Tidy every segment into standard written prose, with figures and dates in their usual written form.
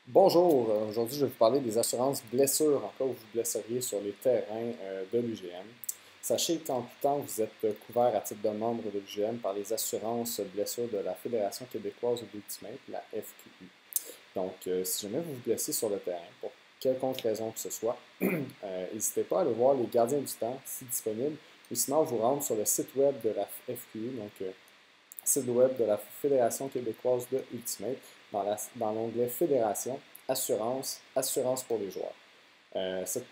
Bonjour, aujourd'hui je vais vous parler des assurances blessures en cas où vous blesseriez sur les terrains de l'UGM. Sachez qu'en tout temps, vous êtes couvert à titre de membre de l'UGM par les assurances blessures de la Fédération québécoise d'Ultimate, la FQU. Donc, si jamais vous vous blessez sur le terrain, pour quelconque raison que ce soit, n'hésitez pas à aller voir les gardiens du temps, si disponible, ou sinon vous rendre sur le site web de la FQU, donc site web de la Fédération québécoise de Ultimate, dans l'onglet Fédération, Assurance pour les joueurs.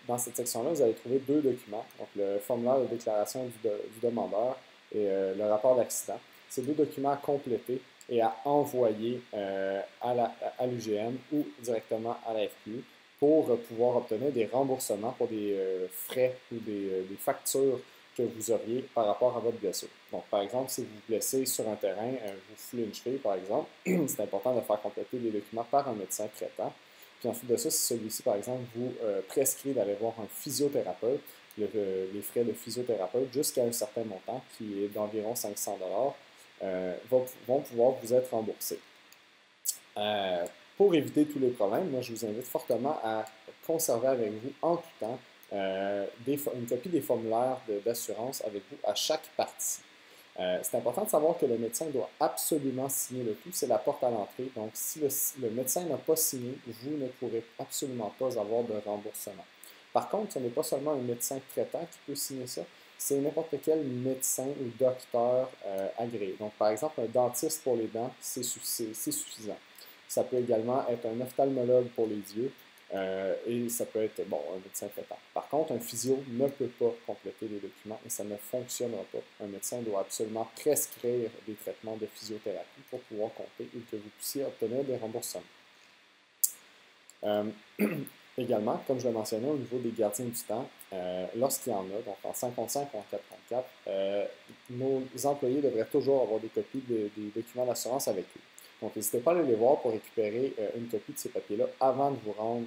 Dans cette section-là, vous allez trouver deux documents, donc le formulaire de déclaration du demandeur et le rapport d'accident. Ces deux documents à compléter et à envoyer à l'UGM ou directement à la FQ pour pouvoir obtenir des remboursements pour des frais ou des factures que vous auriez par rapport à votre blessure. Donc, par exemple, si vous vous blessez sur un terrain, vous foulez une cheville, par exemple, c'est important de faire compléter les documents par un médecin traitant. Puis ensuite de ça, si celui-ci, par exemple, vous prescrit d'aller voir un physiothérapeute, les frais de physiothérapeute jusqu'à un certain montant, qui est d'environ 500 vont pouvoir vous être remboursés. Pour éviter tous les problèmes, moi, je vous invite fortement à conserver avec vous en tout temps une copie des formulaires d'assurance avec vous à chaque partie. C'est important de savoir que le médecin doit absolument signer le tout, c'est la porte à l'entrée. Donc, si le médecin n'a pas signé, vous ne pourrez absolument pas avoir de remboursement. Par contre, ce n'est pas seulement un médecin traitant qui peut signer ça, c'est n'importe quel médecin ou docteur agréé. Donc, par exemple, un dentiste pour les dents, c'est suffisant. Ça peut également être un ophtalmologue pour les yeux, et ça peut être, bon, un médecin traitant. Par contre, un physio ne peut pas compléter les documents et ça ne fonctionnera pas. Un médecin doit absolument prescrire des traitements de physiothérapie pour pouvoir compter et que vous puissiez obtenir des remboursements. Également, comme je l'ai mentionné au niveau des gardiens du temps, lorsqu'il y en a, donc en 5 contre 5 ou en 4 contre 4, nos employés devraient toujours avoir des copies des documents d'assurance avec eux. Donc, n'hésitez pas à aller les voir pour récupérer une copie de ces papiers-là avant de vous rendre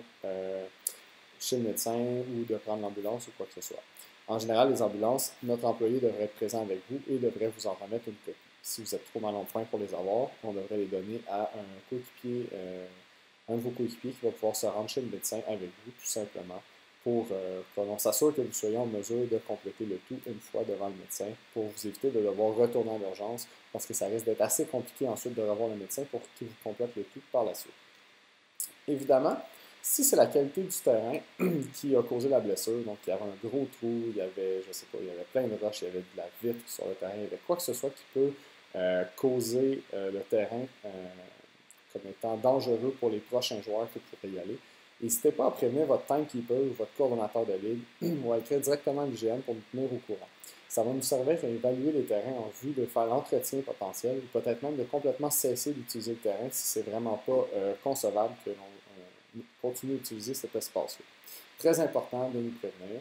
chez le médecin ou de prendre l'ambulance ou quoi que ce soit. En général, les ambulances, notre employé devrait être présent avec vous et devrait vous en remettre une copie. Si vous êtes trop mal en point pour les avoir, on devrait les donner à un coéquipier, un de vos coéquipiers qui va pouvoir se rendre chez le médecin avec vous, tout simplement, pour qu'on s'assure que vous soyez en mesure de compléter le tout une fois devant le médecin pour vous éviter de devoir retourner en urgence parce que ça risque d'être assez compliqué ensuite de revoir le médecin pour qu'il vous complète le tout par la suite. Évidemment, si c'est la qualité du terrain qui a causé la blessure, donc il y avait un gros trou, il y avait, je sais pas, il y avait plein de roches, il y avait de la vitre sur le terrain, il y avait quoi que ce soit qui peut causer le terrain comme étant dangereux pour les prochains joueurs qui pourraient y aller, n'hésitez pas à prévenir votre timekeeper ou votre coordonnateur de ligue ou à écrire directement à l'IGM pour nous tenir au courant. Ça va nous servir à évaluer les terrains en vue de faire l'entretien potentiel ou peut-être même de complètement cesser d'utiliser le terrain si c'est vraiment pas concevable que l'on continue d'utiliser cet espace-là. Très important de nous prévenir.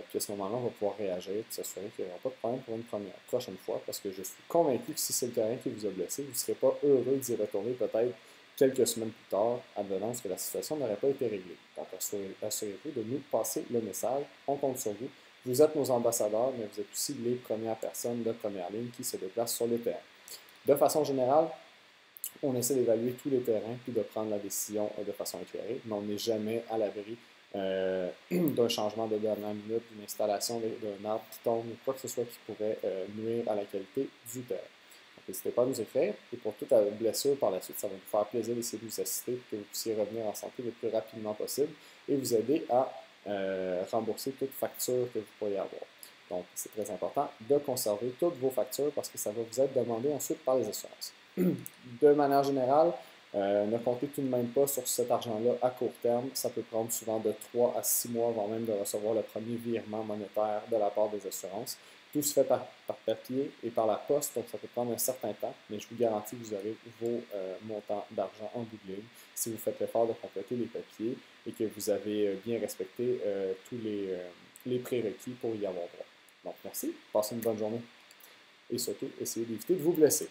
Puis à ce moment-là, on va pouvoir réagir et s'assurer qu'il n'y aura pas de problème pour une prochaine fois parce que je suis convaincu que si c'est le terrain qui vous a blessé, vous ne serez pas heureux d'y retourner peut-être quelques semaines plus tard, advenant que la situation n'aurait pas été réglée. Donc assurez-vous de nous passer le message. On compte sur vous. Vous êtes nos ambassadeurs, mais vous êtes aussi les premières personnes de première ligne qui se déplacent sur le terrain. De façon générale, on essaie d'évaluer tous les terrains puis de prendre la décision de façon éclairée, mais on n'est jamais à l'abri d'un changement de dernière minute, d'une installation d'un arbre qui tombe ou quoi que ce soit qui pourrait nuire à la qualité du terrain. Donc, n'hésitez pas à nous écrire et pour toute blessure par la suite, ça va nous faire plaisir d'essayer de vous assister pour que vous puissiez revenir en santé le plus rapidement possible et vous aider à rembourser toute facture que vous pourriez avoir. Donc, c'est très important de conserver toutes vos factures parce que ça va vous être demandé ensuite par les assurances. De manière générale, ne comptez tout de même pas sur cet argent-là à court terme. Ça peut prendre souvent de 3 à 6 mois avant même de recevoir le premier virement monétaire de la part des assurances. Tout se fait par papier et par la poste, donc ça peut prendre un certain temps, mais je vous garantis que vous aurez vos montants d'argent en bout de ligne si vous faites l'effort de compléter les papiers et que vous avez bien respecté tous les prérequis pour y avoir droit. Donc merci, passez une bonne journée et surtout, essayez d'éviter de vous blesser.